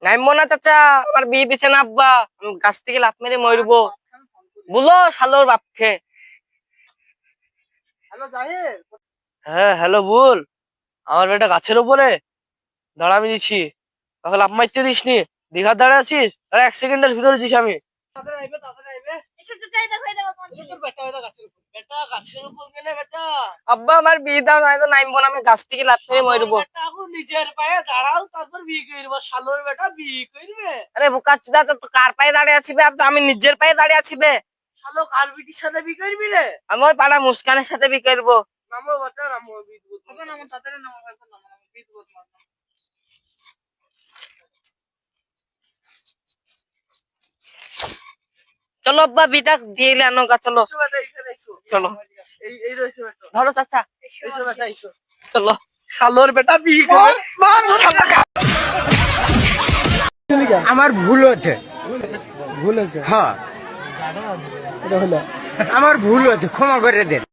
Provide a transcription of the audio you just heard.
নামবো না চাচা, আমার বিয়ে দিছে না আব্বা, আমি গাছ থেকে লাফ মেরে মরবো। বলো শালোর বাপকে। হ্যাঁ হ্যালো বল। আমার বেটা গাছের উপরে দাঁড়া, আমি দিচ্ছি। তখন লাফ মারতে দিস নি, দীঘার দাঁড়ায় আছিস, আরে 1 সেকেন্ডের ভিতরে দিস আমি। আব্বা আমার বিয়ে দাও, নয়তো নামবো না, আমি গাছ থেকে লাফ মেরে মরবো। নিজের পায়ে দাঁড়াও, তারপর বিয়ে করবো। শালোর বেটা বিয়ে করবে? আরে বোকাচোদা, তো কার পায়ে দাঁড়িয়ে আছিবে? আমি নিজের পায়ে দাঁড়িয়ে আছিবে। শালো কার বিটির সাথে বিয়ে করবি রে? আমি ওই পাড়া মুস্কানের সাথে বিয়ে করবো। নামো বেটা নামো, বিয়ে দেবো। নামো তাড়াতাড়ি নামো, বিয়ে দেবো তোমার। চলো আব্বা বিটা দিয়ে আনো গা, চলো চলো। ধরো চাচা, চলো। শালোর বেটা বিয়ে করবে। আমার ভুল হচ্ছে, হ্যাঁ আমার ভুল হচ্ছে, ক্ষমা করে দেন।